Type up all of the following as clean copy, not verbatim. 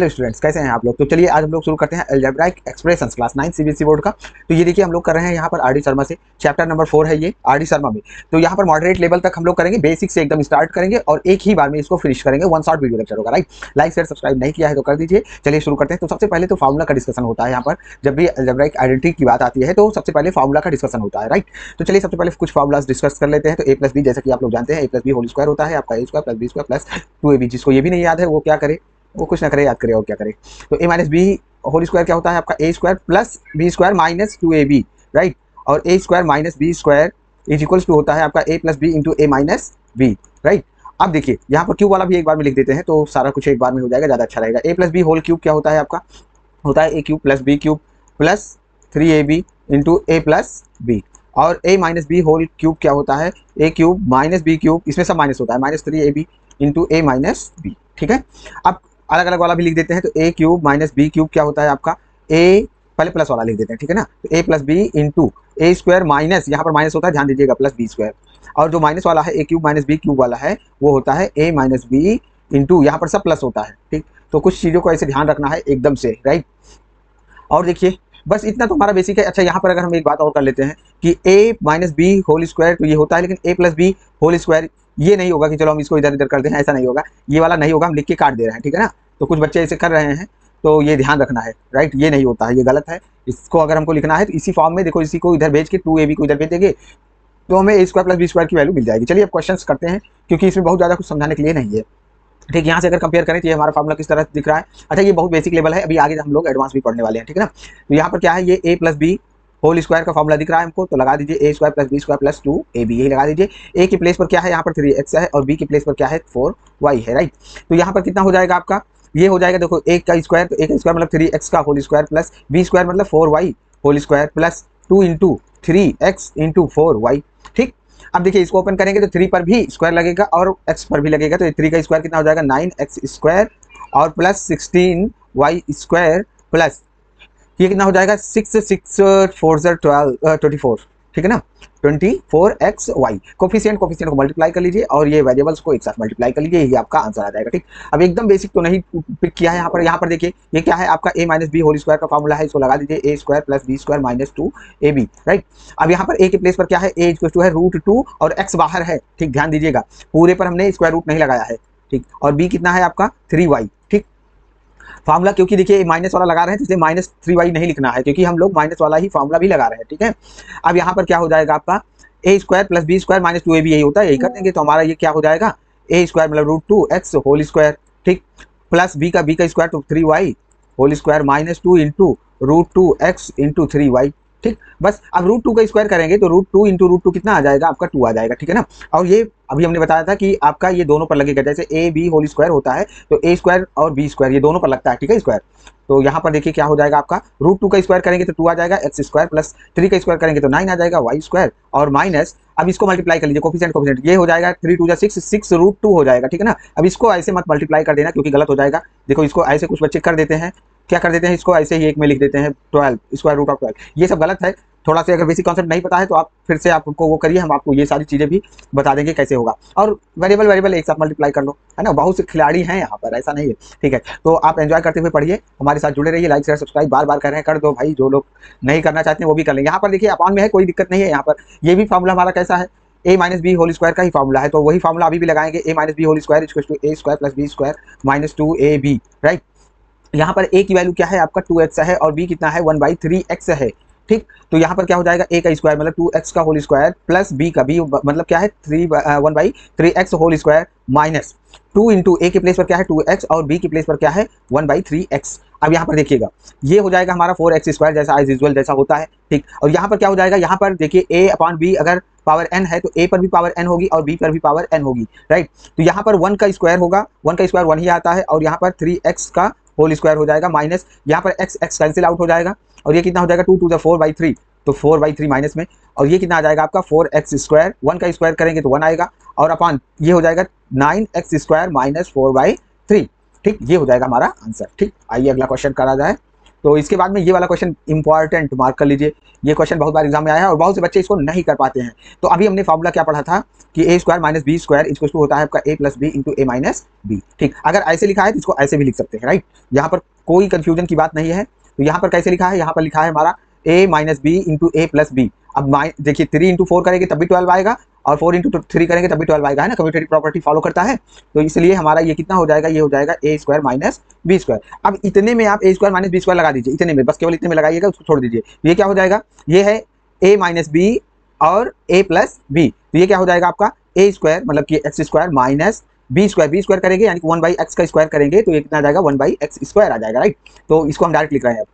Hello students, कैसे हैं आप लोग। तो चलिए आज हम लोग शुरू करते हैं algebraic expressions class 9 CBSE board का। तो ये देखिए हम लोग कर रहे हैं यहाँ पर आरडी शर्मा से चैप्टर नंबर 4 है ये आरडी शर्मा में। तो यहाँ पर मॉडरेट लेवल तक हम लोग करेंगे, बेसिक से एकदम स्टार्ट करेंगे और एक ही बार में इसको फिनिश करेंगे। वन शॉट वीडियो लेक्चर होगा, राइट। लाइक शेयर सब्सक्राइब नहीं किया है तो कर दीजिए। चलिए शुरू करते हैं। तो सबसे पहले तो फार्मूला का डिस्कशन होता है यहाँ पर। जब भी अलजेब्राइक आइडेंटिटी की बात आती है तो सबसे पहले फार्मूला का डिस्कशन होता है, राइट। तो चलिए सबसे पहले कुछ फार्मूलाज डिस्कस कर लेते हैं। तो ए प्लस बी, जैसा कि आप लोग जानते हैं, A plus B whole square होता है आपका A square plus B square plus 2ab। जिसको ये भी नहीं याद है वो क्या करे, वो कुछ ना करे, याद करे और क्या करे। तो A minus B whole square क्या होता है आपका A square plus B square minus 2ab, right. और A square minus B square is equals to होता है आपका A plus B into A minus B, right. अब देखिए यहाँ पर क्यूब वाला भी एक बार में लिख देते हैं तो सारा कुछ एक बार में हो जाएगा, ज़्यादा अच्छा रहेगा। A plus B whole cube क्या होता है आपका, होता है A cube plus B cube plus 3ab into A plus B. और A minus B whole cube क्या होता है, A cube minus B cube, इसमें सब माइनस होता है, minus 3ab into A minus B, ठीक है। अब अलग अलग वाला भी लिख देते हैं। तो ए क्यूब माइनस बी क्यूब क्या होता है आपका, ए पहले प्लस वाला लिख देते हैं, ठीक है ना। तो ए plus B into A square minus, यहाँ पर माइनस होता है ध्यान दीजिएगा, प्लस बी स्क्वायर। और जो माइनस वाला है A cube minus B cube वाला है वो होता है ए माइनस बी इंटू, यहाँ पर सब प्लस होता है, ठीक। तो कुछ चीज़ों को ऐसे ध्यान रखना है एकदम से, राइट। और देखिए बस इतना तो हमारा बेसिक है। अच्छा यहाँ पर अगर हम एक बात और कर लेते हैं कि a minus B whole square तो ये होता है, लेकिन a plus B whole square ये नहीं होगा कि चलो हम इसको इधर इधर कर दें, ऐसा नहीं होगा, ये वाला नहीं होगा, हम लिख के काट दे रहे हैं, ठीक है ना। तो कुछ बच्चे ऐसे कर रहे हैं तो ये ध्यान रखना है, राइट। ये नहीं होता है, ये गलत है। इसको अगर हमको लिखना है तो इसी फॉर्म में, देखो इसी को इधर भेज के 2ab को इधर भेज देंगे तो हमें a square plus B square की वैल्यू मिल जाएगी। चलिए अब क्वेश्चन करते हैं, क्योंकि इसमें बहुत ज़्यादा कुछ समझाने के लिए नहीं है, ठीक। यहाँ से अगर कंपेयर करें तो ये हमारा फार्मूला किस तरह दिख रहा है। अच्छा ये बहुत बेसिक लेवल है, अभी आगे हम लोग एडवांस भी पढ़ने वाले हैं, ठीक है ना। तो यहाँ पर क्या है, ये A plus B whole square का फार्मूला दिख रहा है हमको, तो लगा दीजिए A square plus B square plus 2ab, यही लगा दीजिए। ए की प्लेस पर क्या है यहाँ पर 3x है और बी की प्लेस पर क्या है 4y है, राइट। तो यहाँ पर कितना हो जाएगा आपका, ये हो जाएगा, देखो एक का स्क्वायर, तो एक का स्क्वायर मतलब 3x का whole square plus B square मतलब 4y whole square plus 2 into 3x into 4y, ठीक। अब देखिए इसको ओपन करेंगे तो 3 पर भी स्क्वायर लगेगा और x पर भी लगेगा, तो 3 का स्क्वायर कितना हो जाएगा 9x स्क्वायर और प्लस 16y स्क्वायर प्लस ये कितना हो जाएगा 6 6 4 12 24, ठीक है ना, 24xy। कोफिशिएंट को मल्टीप्लाई कर लीजिए और ये वेरिएबल्स को एक साथ मल्टीप्लाई कर लीजिए, ये आपका आंसर आ जाएगा, ठीक। अब एकदम बेसिक तो नहीं पिक किया है यहाँ पर देखिए ये क्या है आपका a minus B whole square का फॉर्मूला है, इसको लगा दीजिए A square plus B square minus 2ab, right. अब यहाँ पर a के प्लेस पर क्या है, a इक्वल टू है √2 और x बाहर है, ठीक, ध्यान दीजिएगा, पूरे पर हमने स्क्वायर रूट नहीं लगाया है, ठीक। और b कितना है आपका 3y, ठीक। फार्मूला क्योंकि देखिए माइनस वाला लगा रहे हैं तो इसलिए माइनस 3y नहीं लिखना है, क्योंकि हम लोग माइनस वाला ही फार्मूला भी लगा रहे हैं, ठीक है। अब यहाँ पर क्या हो जाएगा आपका A square plus B square minus 2ab, यही होता है, यही कर देंगे तो हमारा ये क्या हो जाएगा ए स्क्वायर मतलब √2x होल स्क्वायर, ठीक, प्लस बी का स्क्वायर तो 3y whole square minus 2 into √2x into 3y, ठीक। बस अब √2 का स्क्वायर करेंगे तो √2 इंटू √2 कितना आ जाएगा आपका 2 आ जाएगा, ठीक है ना। और ये अभी हमने बताया था कि आपका ये दोनों पर लगेगा, जैसे ए बी होल स्क्वायर होता है तो ए स्क्वायर और बी स्क्वायर ये दोनों पर लगता है, ठीक है, स्क्वायर। तो यहाँ पर देखिए क्या हो जाएगा आपका √2 का स्क्वायर करेंगे तो 2 आ जाएगा x स्क्वायर प्लस 3 का स्क्वायर करेंगे तो 9 आ जाएगा y स्क्वायर और माइनस, अब इसको मल्टीप्लाई कर लीजिए कोफिशिएंट ये हो जाएगा 3 2 6 √2 हो जाएगा, ठीक है ना। अब इसको ऐसे मत मल्टीप्लाई कर देना क्योंकि गलत हो जाएगा। देखो इसको ऐसे कुछ बच्चे कर देते हैं, क्या कर देते हैं, इसको ऐसे ही एक में लिख देते हैं 12 स्क्वायर रूट ऑफ 12, ये सब गलत है। थोड़ा सा अगर बेसिक कॉन्सेप्ट नहीं पता है तो आप फिर से आपको वो करिए, हम आपको ये सारी चीज़ें भी बता देंगे कैसे होगा। और वेरिएबल एक साथ मल्टीप्लाई कर लो, है ना, बहुत से खिलाड़ी हैं यहाँ पर, ऐसा नहीं है, ठीक है। तो आप एंजॉय करते हुए पढ़िए, हमारे साथ जुड़े रहिए, लाइक शेयर सब्सक्राइब बार बार कर रहे हैं, कर दो भाई, जो लोग नहीं करना चाहते हैं वो भी कर लेंगे। यहाँ पर देखिए अपान में है, कोई दिक्कत नहीं है। यहाँ पर ये भी फार्मूला हमारा कैसा है, ए माइनस बी होल स्क्वायर का ही फार्मूला है, तो वही फार्मूला अभी भी लगाएंगे, A minus B whole square equal to A square plus B square minus 2ab, right. यहाँ पर a की वैल्यू क्या है आपका 2x है और b कितना है 1/3x है, ठीक। तो यहाँ पर क्या हो जाएगा a का स्क्वायर मतलब 2x का होल स्क्वायर प्लस b का b मतलब क्या है 1/3x whole square minus 2 into a के प्लेस पर क्या है 2x और b के प्लेस पर क्या है 1/3x। अब यहाँ पर देखिएगा ये हो जाएगा हमारा 4x स्क्वायर जैसा एज यूजुअल जैसा होता है, ठीक। और यहाँ पर क्या हो जाएगा, यहाँ पर देखिए a अपॉन b अगर पावर n है तो a पर भी पावर n होगी और b पर भी पावर n होगी, राइट। तो यहाँ पर 1 का स्क्वायर होगा, 1 का स्क्वायर 1 ही आता है और यहाँ पर 3x का होल स्क्वायर हो जाएगा माइनस, यहाँ पर x कैंसिल आउट हो जाएगा और ये कितना हो जाएगा 2 टू द 4/3, तो 4/3 माइनस में, और ये कितना आ जाएगा आपका 4x स्क्वायर, 1 का स्क्वायर करेंगे तो 1 आएगा और अपॉन ये हो जाएगा 9x स्क्वायर माइनस 4/3, ठीक। ये हो जाएगा हमारा आंसर, ठीक। आइए अगला क्वेश्चन करा जाए। तो इसके बाद में ये वाला क्वेश्चन इंपॉर्टेंट मार्क कर लीजिए, ये क्वेश्चन बहुत बार एग्जाम में आया है और बहुत से बच्चे इसको नहीं कर पाते हैं। तो अभी हमने फॉर्मूला क्या पढ़ा था कि A square minus B square equal to होता है आपका A plus B into A minus B. ठीक, अगर ऐसे लिखा है तो इसको ऐसे भी लिख सकते हैं, राइट। यहाँ पर कोई कंफ्यूजन की बात नहीं है। तो यहाँ पर कैसे लिखा है, यहाँ पर लिखा है हमारा ए minus B into A plus B. अब देखिए 3 इंटू 4 करेंगे तब भी 12 आएगा और 4 इंटू 3 करेंगे तब भी 12 आएगा, है ना, कम्यूटेटिव प्रॉपर्टी फॉलो करता है। तो इसलिए हमारा ये कितना हो जाएगा, ये हो जाएगा A square minus B square. अब इतने में आप ए स्क्वायर माइनस बी स्क्वायर लगा दीजिए, इतने में बस केवल इतने में लगाइएगा, उसको छोड़ दीजिए। ये क्या हो जाएगा, ये है ए माइनस बी और ए प्लस बी। तो ये क्या हो जाएगा आपका ए स्क्वायर मतलब कि X square minus B square करेंगे यानी कि 1/x का स्क्वायर करेंगे तो ये कितना आ जाएगा 1/x स्क्वायर आ जाएगा, राइट। तो इसको हम डायरेक्ट लिख रहे हैं,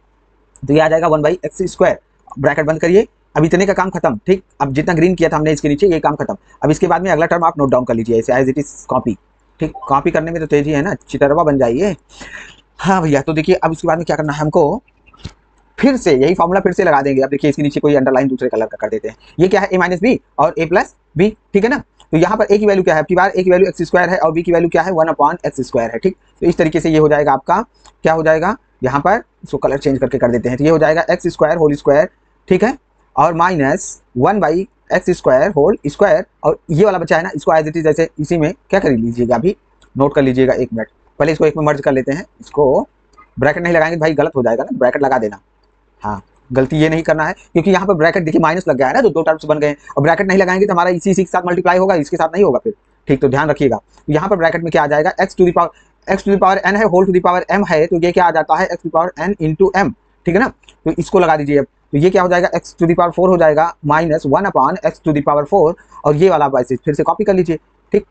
तो ये आ जाएगा 1/x स्क्वायर। ब्रैकेट बंद करिए, अब इतने का काम खत्म। ठीक, अब जितना ग्रीन किया था हमने इसके नीचे ये काम खत्म। अब इसके बाद में अगला टर्म आप नोट डाउन कर लीजिए ऐसे एज इट इज कॉपी। ठीक, कॉपी करने में तो तेजी है ना, चितरवा बन जाइए। हाँ भैया, तो देखिए अब इसके बाद में क्या करना है हमको, फिर से यही फॉर्मूला फिर से लगा देंगे। अब देखिए इसके नीचे कोई अंडरलाइन दूसरे कलर का कर देते हैं। ये क्या है, ए माइनस बी और ए प्लस बी, ठीक है ना। तो यहाँ पर ए की वैल्यू क्या है, आपकी बार ए की वैल्यू एक्स स्क्वायर है और बी की वैल्यू क्या है 1/x स्क्वायर है। ठीक, तो इस तरीके से ये हो जाएगा आपका, क्या हो जाएगा यहाँ पर, इसको कलर चेंज करके कर देते हैं। तो ये हो जाएगा एक्स स्क्वायर होल स्क्वायर, ठीक है, और minus 1/x square whole square. और ये वाला बचा है ना, इसको एज इट इज जैसे इसी में क्या कर लीजिएगा, अभी नोट कर लीजिएगा, 1 मिनट पहले इसको एक में मर्ज कर लेते हैं। इसको ब्रैकेट नहीं लगाएंगे भाई, गलत हो जाएगा ना, ब्रैकेट लगा देना। हाँ, गलती ये नहीं करना है क्योंकि यहाँ पर ब्रैकेट देखिए माइनस लग गया है ना, तो 2 टर्म्स बन गए और ब्रैकेट नहीं लगाएंगे तो हमारा इसी के साथ मल्टीप्लाई होगा, इसके साथ नहीं होगा फिर। ठीक, तो ध्यान रखिएगा। यहाँ पर ब्रैकेट में क्या आ जाएगा, x to the power n है, whole to the power m है, तो ये क्या आ जाता है x to the power n into m, ठीक है ना। तो इसको लगा दीजिए। अब तो ये क्या हो जाएगा, x टू द पावर 4 हो जाएगा minus 1/x to the power 4, और ये वाला वैसे फिर से कॉपी कर लीजिए। ठीक,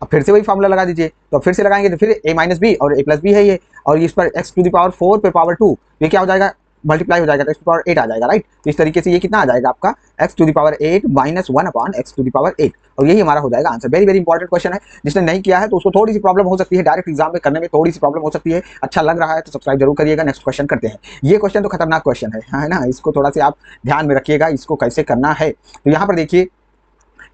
अब फिर से वही फॉर्मूला लगा दीजिए। तो फिर से लगाएंगे तो फिर a माइनस बी और a प्लस बी है ये, और इस पर x टू द पावर 4 पे पावर 2, ये क्या हो जाएगा, मल्टीप्लाई हो जाएगा तो x टू पावर 8 आ जाएगा, राइट। तो इस तरीके से ये कितना आ जाएगा आपका x to the power 8 minus 1/x to the power 8, और यही हमारा हो जाएगा answer. Very very important question है, जिसने नहीं किया है तो उसको थोड़ी सी प्रॉब्लम हो सकती है, डायरेक्ट एग्जाम में करने में थोड़ी सी प्रॉब्लम हो सकती है। अच्छा लग रहा है तो सब्सक्राइब जरूर करिएगा। नेक्स्ट क्वेश्चन करते हैं। ये क्वेश्चन तो खतरनाक क्वेश्चन है ना, इसको थोड़ा सा आप ध्यान में रखिएगा, इसको कैसे करना है। तो यहाँ पर देखिए,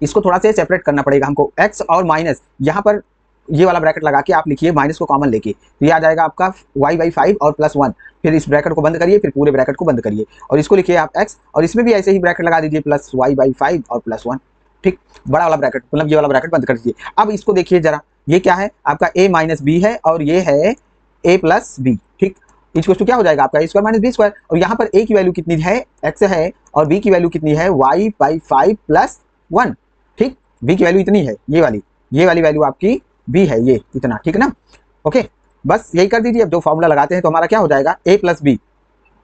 इसको थोड़ा सा सेपरेट करना पड़ेगा हमको, x और माइनस, यहाँ पर ये वाला ब्रैकेट लगा के आप लिखिए माइनस को कॉमन लेके, तो ये आ जाएगा आपका y/5 और +1। फिर इस ब्रैकेट को बंद करिए, फिर पूरे ब्रैकेट को बंद करिए और इसको लिखिए आप x, और इसमें भी ऐसे ही ब्रैकेट लगा दीजिए प्लस y/5 और +1। ठीक, बड़ा वाला ब्रैकेट मतलब ये वाला ब्रैकेट बंद कर दीजिए। अब इसको देखिए जरा, ये क्या है आपका a माइनस बी है और ये है a प्लस बी। ठीक, इक्वल टू क्या हो जाएगा आपका a square minus B square, और यहाँ पर a की वैल्यू कितनी है, x है, और b की वैल्यू कितनी है y/5 + 1। ठीक, b की वैल्यू इतनी है, ये वाली वैल्यू आपकी b है, ये इतना, ठीक है ना। ओके, बस यही कर दीजिए। अब जो फॉर्मूला लगाते हैं तो हमारा क्या हो जाएगा a प्लस बी,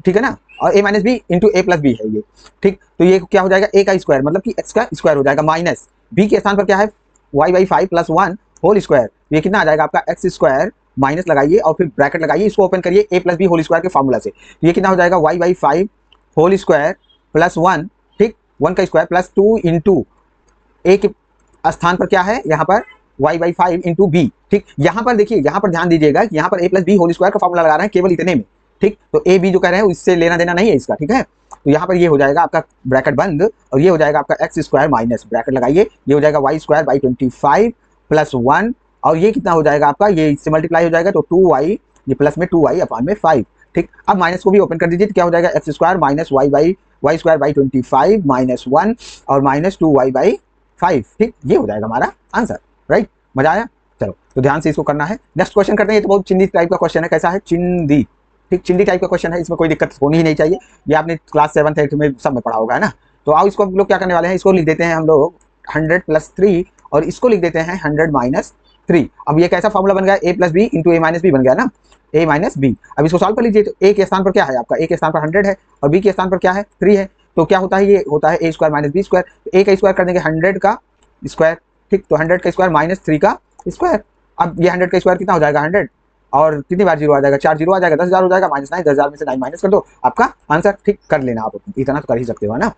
ठीक है ना, और a minus B into a plus B है ये। ठीक, तो ये क्या हो जाएगा, a का स्क्वायर मतलब कि x का स्क्वायर हो जाएगा, माइनस b के स्थान पर क्या है y/5 + 1 होल स्क्वायर, ये कितना आ जाएगा आपका x स्क्वायर, माइनस लगाइए और फिर ब्रैकेट लगाइए, इसको ओपन करिए a plus B whole square के फॉर्मूला से। ये कितना हो जाएगा y/5 होल स्क्वायर प्लस 1, ठीक, 1 का स्क्वायर प्लस 2 इंटू a के स्थान पर क्या है यहाँ पर y/5 इंटू बी। ठीक, यहाँ पर देखिए, यहाँ पर ध्यान दीजिएगा कि यहाँ पर a plus B whole square का फॉर्मूला लगा रहे हैं केवल इतने में। ठीक, तो ए बी जो कह रहे हैं इससे लेना देना नहीं है इसका, ठीक है। तो यहाँ पर ये हो जाएगा आपका ब्रैकेट बंद, और ये हो जाएगा आपका एक्स स्क्वायर माइनस ब्रैकेट लगाइए, ये हो जाएगा y² + 1, और ये कितना हो जाएगा आपका, ये इससे मल्टीप्लाई हो जाएगा तो 2y, ये प्लस में 2y/5। ठीक, अब माइनस को भी ओपन कर दीजिए तो क्या हो जाएगा x² माइनस y² माइनस 1 और माइनस 2y/5। ठीक, ये हो जाएगा हमारा आंसर, राइट। मजा आया, चलो तो ध्यान से इसको करना है। नेक्स्ट क्वेश्चन करते हैं। ये तो बहुत चिंदी टाइप का क्वेश्चन है, कैसा है, चिंदी। ठीक, चिंदी टाइप का क्वेश्चन है, इसमें कोई दिक्कत होनी ही नहीं चाहिए, ये आपने क्लास 7th 8th में सब में पढ़ा होगा, है ना। तो आओ इसको हम लोग क्या करने वाले हैं, इसको लिख देते हैं हम लोग 100 + 3 और इसको लिख देते हैं 100 - 3। अब ये कैसा फॉर्मूला बन गया, a plus B into a minus B बन गया ना, a माइनस बी। अब इसको सॉल्व कर लीजिए, तो a के स्थान पर क्या है आपका, a के स्थान पर 100 है और b के स्थान पर क्या है 3 है, तो क्या होता है, ये होता है a² माइनस बी स्क्वायर। तो a का स्क्वायर कर देंगे 100 का स्क्वायर, ठीक, तो 100 का स्क्वायर माइनस 3 का स्क्वायर। अब ये 100 का स्क्वायर कितना हो जाएगा 100, और कितनी बार जीरो आ जाएगा, 4 जीरो आ जाएगा, 10,000 हो जाएगा, -9, 10,000 में से 9 माइनस कर दो, आपका आंसर। ठीक, कर लेना आप, इतना तो कर ही सकते हो, है ना।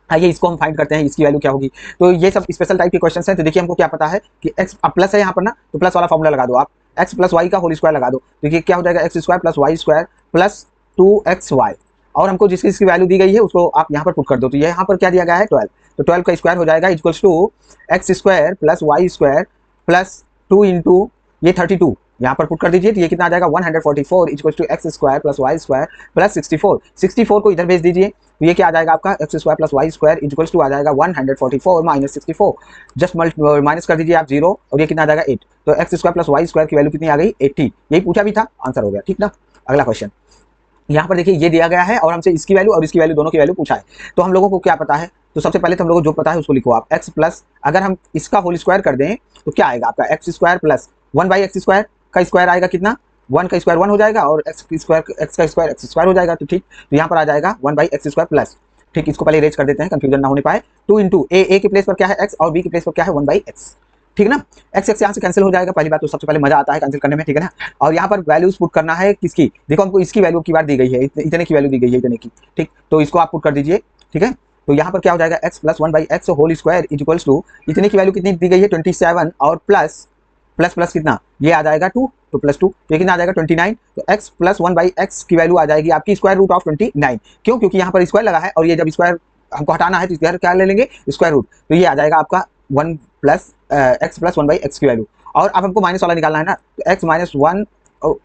आइए इसको हम फाइंड करते हैं, इसकी वैल्यू क्या होगी। तो ये सब स्पेशल टाइप के क्वेश्चन हैं। तो देखिए हमको क्या पता है कि x प्लस है यहाँ पर ना, तो प्लस वाला फॉर्मूला लगा दो आप, x + y का होल स्क्वायर लगा दो, तो ये क्या हो जाएगा x² + y² + 2xy, और हमको जिसकी वैल्यू दी गई है उसको आप यहाँ पर पुट कर दो। तो ये यहाँ पर क्या दिया गया है 12, तो 12 का स्क्वायर हो जाएगा equals to x² + y² + 2 into ये 32, यहाँ पर पुट कर दीजिए, तो ये कितना आ जाएगा 144 equal to X square plus Y square plus 64। 64 को इधर भेज दीजिए, तो ये क्या आ जाएगा आपका X square plus Y square equal to आ जाएगा 144 माइनस 64। जस्ट माइनस कर दीजिए आप 0, और ये कितना आ जाएगा 8। तो X square plus Y square की वैल्यू कितनी आ गई 80। यही पूछा भी था, आंसर हो गया, ठीक ना। अगला क्वेश्चन यहाँ पर देखिए, ये दिया गया है और हमसे इसकी वैल्यू और इसकी वैल्यू दोनों की वैल्यू पूछा है। तो हम लोगों को क्या पता है, तो सबसे पहले तो हम लोगों को जो पता है उसको लिखो आप। एक्स प्लस, अगर हम इसका होल स्क्वायर कर दें तो क्या आएगा आपका X square plus 1 by x square का स्क्वायर आएगा कितना, 1 का स्क्वायर 1 हो जाएगा और एक्स का स्क्वायर एक्स स्क्वायर हो जाएगा। तो ठीक, तो यहाँ पर आ जाएगा 1 बाई एक्स स्क्वायर प्लस, ठीक, इसको पहले इरेज कर देते हैं कंफ्यूजन ना होने पाए। 2 इंटू ए के प्लेस पर क्या है एक्स और बी के प्लेस पर क्या है 1 बाई एक्स, ठीक ना। एक्स एक्स यहाँ से कैंसिल हो जाएगा, पहली बात तो सबसे पहले मजा आता है कैंसिल करने में, ठीक है ना। और यहाँ पर वैल्यूज पुट करना है किसकी, देखो हमको इसकी वैल्यू की बार दी गई है, इतने की वैल्यू दी गई है, इतने की, ठीक। तो इसको आप पुट कर दीजिए, ठीक है। तो यहाँ पर क्या हो जाएगा X plus 1 by X whole square equals to, इतने की वैल्यू कितनी दी गई है 27 और प्लस प्लस प्लस कितना, ये आ जाएगा 2, तो प्लस 2, ये कितना आ जाएगा 29। तो x प्लस 1 बाई एक्स की वैल्यू आ जाएगी आपकी स्क्वायर रूट ऑफ 29। क्यों, क्योंकि यहाँ पर स्क्वायर लगा है और ये जब स्क्वायर हमको हटाना है तो इधर क्या ले लेंगे स्क्वायर रूट, तो ये आ जाएगा आपका 1 plus x plus 1 by X की वैल्यू। और अब हमको माइनस वाला निकालना है ना, तो एक्स माइनस 1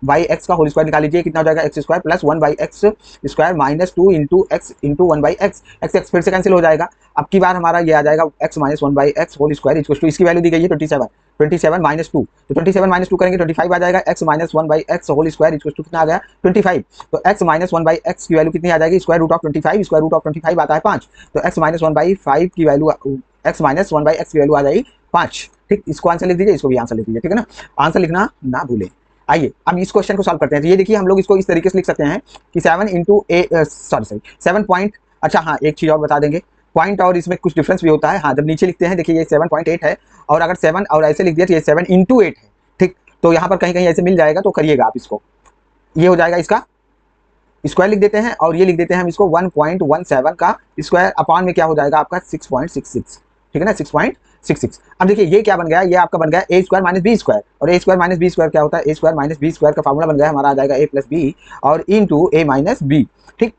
बाई एक्स का होल स्क्वायर निकाल लीजिए, कितना हो जाएगा X square plus 1 by x square minus 2 into x into 1 by x, x x फिर से कैंसिल हो जाएगा। अब की बार हमारा ये आ जाएगा X minus 1 by X whole square equal to, इसकी वैल्यू दी गई है 27 माइनस 2, तो 27 माइनस 2 करेंगे 25 आ जाएगा। X minus 1 by X whole square equal to कितना आ गया 25। तो एक्स माइनस 1 बाई एक्स की वैल्यू कितनी आ जाएगी square root of 25, square root of 25 आता है 5, तो एक्स माइनस 1 बाई 5 की value, x minus 1 by X की वैल्यू आ जाएगी 5, ठीक। इसको आंसर लिख दीजिए, इसको भी आंसर लिख दीजिए, ठीक है ना। आंसर लिखना ना भूलें। आइए अब इस क्वेश्चन को सॉल्व करते हैं। तो ये देखिए हम लोग इसको इस तरीके से लिख सकते हैं कि 7 इंटू ए सॉरी 7 पॉइंट, अच्छा हाँ एक चीज़ और बता देंगे, पॉइंट और इसमें कुछ डिफरेंस भी होता है। हाँ, जब नीचे लिखते हैं देखिए ये 7.8 है, और अगर 7 और ऐसे लिख दिया तो ये 7 इंटू 8 है, ठीक। तो यहाँ पर कहीं कहीं ऐसे मिल जाएगा, तो करिएगा आप इसको, ये हो जाएगा इसका स्क्वायर लिख देते हैं, और ये लिख देते हैं हम इसको 1.17 का स्क्वायर अपॉन में क्या हो जाएगा आपका 6.66, ठीक है ना 6.66। अब देखिए ये क्या बन गया, ये आपका बन गया ए स्क्वायर माइनस बी स्क्वायर, और A square minus B square क्या होता है, ए स्क्वायर माइनस बी स्क्वायर का फॉर्मूला बन गया हमारा, आ जाएगा ए प्लस बी और इंटू ए माइनस बी, ठीक।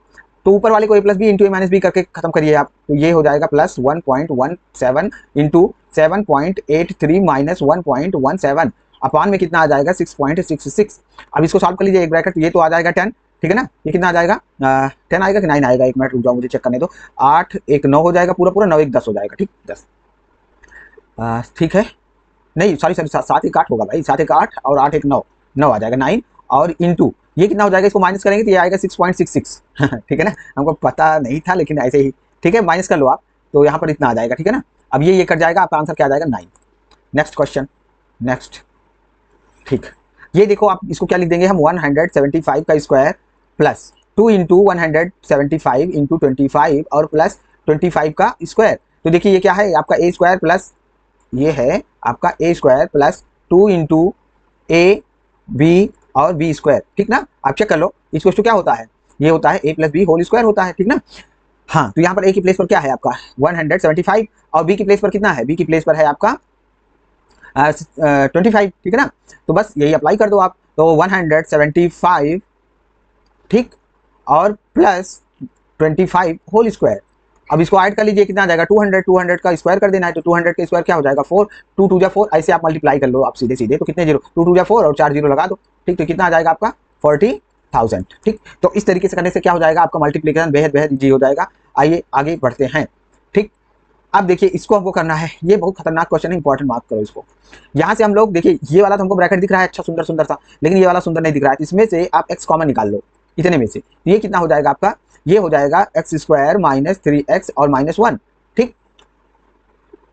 तो ऊपर वाले को ए plus B into A minus B करके खत्म करिए आप, तो ये हो जाएगा प्लस 1.17 इंटू 7.83 माइनस 1.17 अपॉन में कितना आ जाएगा 6.66। अब इसको सॉल्व कर लीजिए, एक ब्रैकेट, ये तो आ जाएगा 10, ठीक है ना। ये कितना आ जाएगा 10 आएगा कि 9 आएगा, एक मिनट रुक जाओ मुझे चेक करने दो। 8 1 9 हो जाएगा पूरा पूरा, 9 1 10 हो जाएगा, ठीक 10, ठीक है। नहीं सॉरी 7 1 8 होगा भाई, 7 1 8 और 8 1 9, 9 आ जाएगा 9, और इंटू ये कितना हो जाएगा, इसको माइनस करेंगे तो ये आएगा 6.66 ठीक है ना, हमको पता नहीं था लेकिन ऐसे ही, ठीक है, माइनस कर लो आप, तो यहाँ पर इतना आ जाएगा, ठीक है ना। अब ये कट जाएगा, आपका आंसर क्या आ जाएगा 9। नेक्स्ट क्वेश्चन, नेक्स्ट, ठीक। ये देखो आप इसको क्या लिख देंगे हम, 175 का स्क्वायर प्लस 2 इंटू 175 इंटू 25 और प्लस 25 का स्क्वायर। तो देखिए ये क्या है आपका ए स्क्वायर प्लस, ये है आपका A square plus 2 into A B और बी स्क्वायर, ठीक ना। आप चेक कर लो इसको, क्या होता है, ये होता है ए प्लस बी होल स्क्वायर होता है, ठीक ना। हाँ, तो यहाँ पर ए की प्लेस पर क्या है आपका 175 और बी की प्लेस पर कितना है, बी की प्लेस पर है आपका 25, ठीक है ना। तो बस यही अप्लाई कर दो आप, तो 175, ठीक, और प्लस 25 होल स्क्वायर। अब इसको ऐड कर लीजिए, कितना आ जाएगा 200, 200 का स्क्वायर कर देना है, तो 200 का स्क्वायर क्या हो जाएगा 4, 2 2 जा 4, ऐसे आप मल्टीप्लाई कर लो आप सीधे सीधे, तो कितने जीरो 2 2 जा 4 और 4 जीरो लगा दो, ठीक। तो कितना आ जाएगा आपका 40,000, ठीक। तो इस तरीके से करने से क्या हो जाएगा आपका मल्टीप्लिकेशन बेहद बेहद ईजी हो जाएगा। आइए आगे बढ़ते हैं, ठीक। अब देखिए इसको हमको करना है, ये बहुत खतरनाक क्वेश्चन है, इंपॉर्टेंट मार्क करो इसको। यहाँ से हम लोग देखिए ये वाला तो हमको ब्रैकेट दिख रहा है अच्छा सुंदर सुंदर सा, लेकिन ये वाला सुंदर नहीं दिख रहा है, इसमें से आप एक्स कॉमन निकाल लो इतने में से, तो ये कितना हो जाएगा आपका, ये हो जाएगा एक्स स्क्वायर माइनस 3x और माइनस 1, ठीक।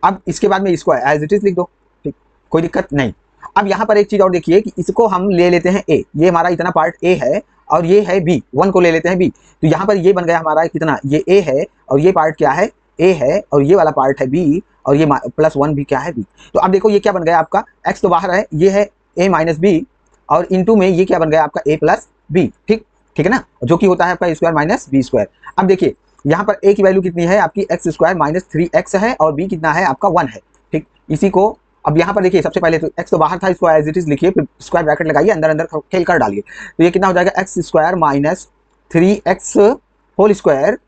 अब इसके बाद में इसको एज इट इज लिख दो, ठीक, कोई दिक्कत नहीं। अब यहाँ पर एक चीज और देखिए कि इसको हम ले लेते हैं ए, ये हमारा इतना पार्ट ए है और ये है बी, 1 को ले लेते हैं बी, तो यहाँ पर ये बन गया हमारा कितना, ये ए है और ये पार्ट क्या है ए है, और ये वाला पार्ट है बी, और ये प्लस 1 भी क्या है बी। तो अब देखो ये क्या बन गया आपका, एक्स तो बाहर है, ये है ए माइनस बी, और इंटू में ये क्या बन गया आपका ए प्लस बी, ठीक, ठीक है ना, जो कि होता है आपका स्क्वायर माइनस बी स्क्वायर। अब देखिए यहाँ पर ए की वैल्यू कितनी है आपकी एक्स स्क्वायर माइनस 3x है, और बी कितना है आपका 1 है, ठीक। इसी को अब यहाँ पर देखिए सबसे पहले तो एक्स तो बाहर था, इसको एज इट इज लिखिए, फिर स्क्वायर ब्रैकेट लगाइए, अंदर अंदर खेल कर डालिए, तो ये कितना हो जाएगा X square minus 3x whole square,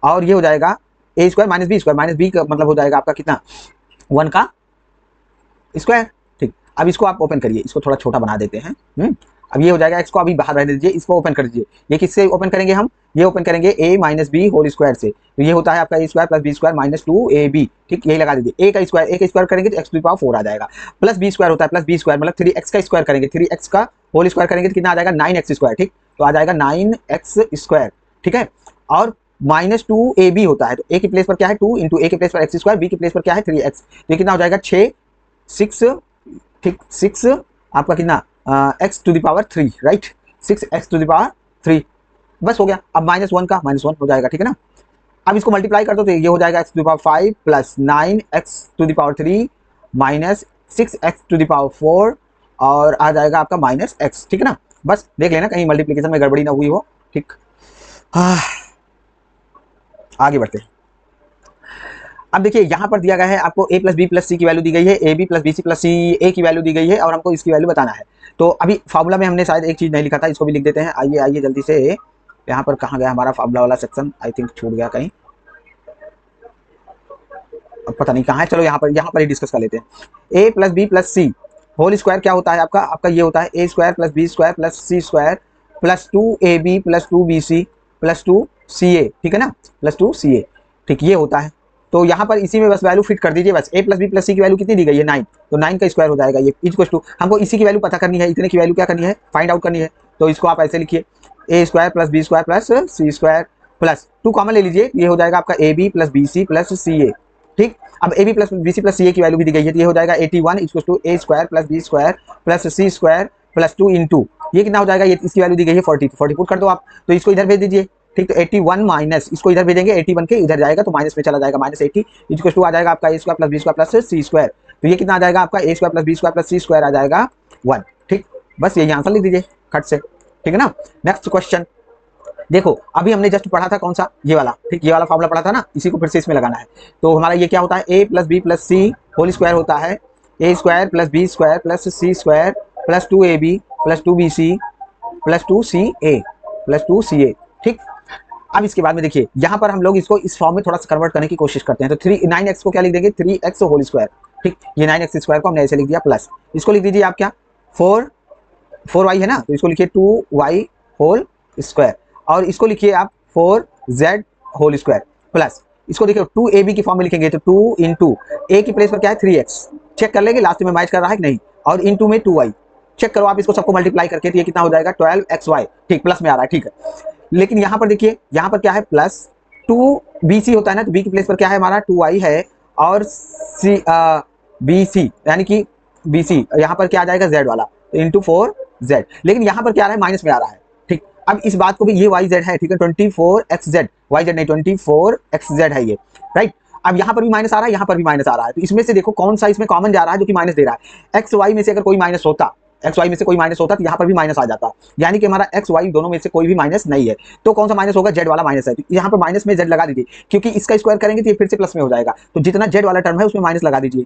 और ये हो जाएगा ए स्क्वायर माइनस बी का मतलब हो जाएगा आपका कितना 1 का स्क्वायर, ठीक। अब इसको आप ओपन करिए, इसको थोड़ा छोटा बना देते हैं। अब ये हो जाएगा, x को अभी बाहर रहने दीजिए, इसको ओपन कर दीजिए। ये किससे ओपन करेंगे हम? ये ओपन करेंगे a minus B whole square से। तो ये होता है आपका a square plus B square minus 2ab, ठीक, यही लगा दीजिए। a का स्क्वायर करेंगे तो x टू द पावर 4 आ जाएगा, प्लस b स्क्वायर होता है, प्लस b स्क्वायर मतलब 3x का स्क्वायर करेंगे, 3x का होल स्क्वायर करेंगे तो कितना आ जाएगा? 9x स्क्वायर, ठीक, तो आ जाएगा 9x स्क्वायर, ठीक है। और माइनस 2ab होता है, तो a की प्लेस पर क्या है 2 इंटू a की प्लेस पर x स्क्वायर, b की प्लेस पर क्या है 3x, तो ये कितना हो जाएगा 6, ठीक, 6 आपका कितना x to the power 3, right, 6x to the power 3, बस हो गया। अब -1 का -1 हो जाएगा, ठीक है ना। अब इसको मल्टीप्लाई कर दो तो ये हो जाएगा x to the power 5 plus 9x to the power 3 minus 6x to the power 4 और आ जाएगा आपका -x, ठीक है ना। बस देख लेना कहीं मल्टीप्लिकेशन में गड़बड़ी ना हुई हो, ठीक। आगे बढ़ते हैं। अब देखिए यहाँ पर दिया गया है आपको a plus B plus C की वैल्यू दी गई है, A B plus B C plus C A की वैल्यू दी गई है और हमको इसकी वैल्यू बताना है। तो अभी फार्मूला में हमने शायद एक चीज़ नहीं लिखा था, इसको भी लिख देते हैं। आइए आइए जल्दी से, यहाँ पर कहाँ गया हमारा फार्मूला वाला सेक्शन, आई थिंक छूट गया कहीं, अब पता नहीं कहाँ है। चलो यहाँ पर ही डिस्कस कर लेते हैं। a plus B plus C whole square क्या होता है आपका ये होता है a square plus B square plus C square plus 2ab plus 2bc plus 2ca, ठीक है ना, प्लस 2ca, ठीक, ये होता है। तो यहाँ पर इसी में बस वैल्यू फिट कर दीजिए बस। a plus B plus C की वैल्यू कितनी दी गई है 9, तो 9 का स्क्वायर हो जाएगा ये इक्वल टू, हमको इसी की वैल्यू पता करनी है, इतने की वैल्यू क्या करनी है, फाइंड आउट करनी है। तो इसको आप ऐसे लिखिए, a square plus B square plus C square plus 2 common ले लीजिए, ये हो जाएगा आपका ab plus B C plus ca, ठीक। अब A B plus B C plus C A की वैल्यू भी दी गई है, तो ये हो जाएगा 81 equal to A square plus B square plus C square plus 2 into ये कितना हो जाएगा, ये इसकी वैल्यू दी गई है 40, तो 40 पुट कर दो आप, तो इसको इधर भेज दीजिए, ठीक। तो 81 माइनस इसको इधर भेजेंगे, 81 के इधर जाएगा तो माइनस में चला जाएगा, -80 इक्वल टू आ जाएगा आपका A square plus B square plus C square, तो ये कितना आ जाएगा आपका A square plus B square plus C square आ जाएगा 1, ठीक। बस यही आंसर लिख दीजिए खट से, ठीक है ना। नेक्स्ट क्वेश्चन देखो, अभी हमने जस्ट पढ़ा था कौन सा, ये वाला, ठीक, ये वाला फॉर्मूला पढ़ा था ना, इसी को फिर से इसमें लगाना है। तो हमारा ये क्या होता है, a plus B plus C whole square होता है a square plus B square plus C square plus 2ab plus 2bc plus 2ca plus 2ca, ठीक। अब इसके बाद में देखिए यहाँ पर हम लोग इसको इस फॉर्म में थोड़ा सा कन्वर्ट करने की कोशिश करते हैं। तो 9x को क्या लिख देंगे, 3x होल स्क्वायर, ठीक, ये 9x स्क्वायर को हमने ऐसे लिख दिया, प्लस इसको लिख दीजिए आप क्या 4y है ना, तो इसको लिखिए 2y होल स्क्वायर और इसको लिखिए आप 4z होल स्क्वायर प्लस इसको देखिए 2ab की फॉर्म में लिखेंगे तो 2 इंटू ए की प्लेस पर क्या है 3x, चेक कर लेंगे लास्ट में मैच कर रहा है कि नहीं, और इंटू में 2y, चेक करो आप इसको सबको मल्टीप्लाई करके, तो ये कितना हो जाएगा 12xy, ठीक, प्लस में आ रहा है, ठीक है। लेकिन यहाँ पर देखिए यहाँ पर क्या है प्लस 2bc होता है ना, तो b की प्लेस पर क्या है हमारा 2y है और bc यानी कि bc यहाँ पर क्या आ जाएगा z वाला, तो इंटू 4z, लेकिन यहाँ पर क्या आ रहा है माइनस में आ रहा है, ठीक। अब इस बात को भी, ये yz है, ठीक है, 24xz, yz नहीं 24xz है ये, राइट। अब यहाँ पर भी माइनस आ रहा है, यहाँ पर भी माइनस आ रहा है, तो इसमें से देखो कौन सा इसमें कॉमन जा रहा है जो कि माइनस दे रहा है। एक्स वाई में से अगर कोई माइनस होता, एक्स वाई में से कोई माइनस होता तो यहाँ पर भी माइनस आ जाता, यानी कि हमारा एक्स वाई दोनों में से कोई भी माइनस नहीं है। तो कौन सा माइनस होगा, जेड वाला माइनस है, तो यहाँ पर माइनस में जेड लगा दीजिए, क्योंकि इसका स्क्वायर करेंगे तो ये फिर से प्लस में हो जाएगा, तो जितना जेड वाला टर्म है उसमें माइनस लगा दीजिए,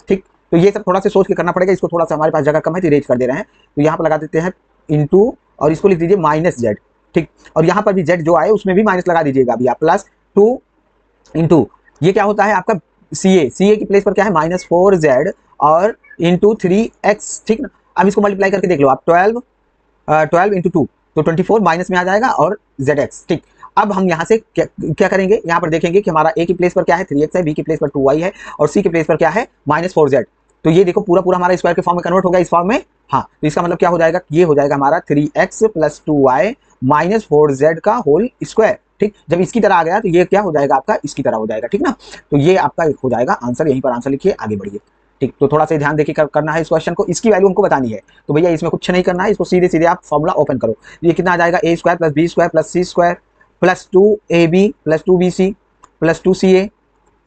ठीक। तो ये सब थोड़ा सा सोच के करना पड़ेगा, इसको थोड़ा सा हमारे पास जगह कम है तो इरेज कर दे रहे हैं, तो यहाँ पर लगा देते हैं इंटू और इसको लिख दीजिए माइनस जेड, ठीक। और यहाँ पर भी जेड जो आए उसमें भी माइनस लगा दीजिएगा अभी आप, प्लस 2 इंटू ये क्या होता है आपका सी ए की प्लेस पर क्या है -4z और इंटू 3x, ठीक ना। अब इसको मल्टीप्लाई करके देख लो आप, 12 इंटू 2 तो 24 माइनस में आ जाएगा और zx, ठीक। अब हम यहाँ से क्या करेंगे, यहाँ पर देखेंगे कि हमारा a की प्लेस पर क्या है 3x है, b की प्लेस पर 2y है और c की प्लेस पर क्या है -4z, तो ये देखो पूरा पूरा हमारा स्क्वायर के फॉर्म में कन्वर्ट होगा इस फॉर्म में, हाँ। तो इसका मतलब क्या हो जाएगा, ये हो जाएगा हमारा 3x plus 2y minus 4z का होल स्क्वायर, ठीक। जब इसकी तरह आ गया तो ये क्या हो जाएगा आपका इसकी तरह हो जाएगा, ठीक ना। तो ये आपका हो जाएगा आंसर, यहीं पर आंसर लिखिए, आगे बढ़िए, ठीक। तो थोड़ा सा ध्यान देखिए करना है इस क्वेश्चन को, इसकी वैल्यू हमको बतानी है, तो भैया इसमें कुछ नहीं करना है, इसको सीधे सीधे आप फॉर्मूला ओपन करो। ये कितना आ जाएगा, A square plus B square plus C square plus 2ab plus 2bc plus 2ca,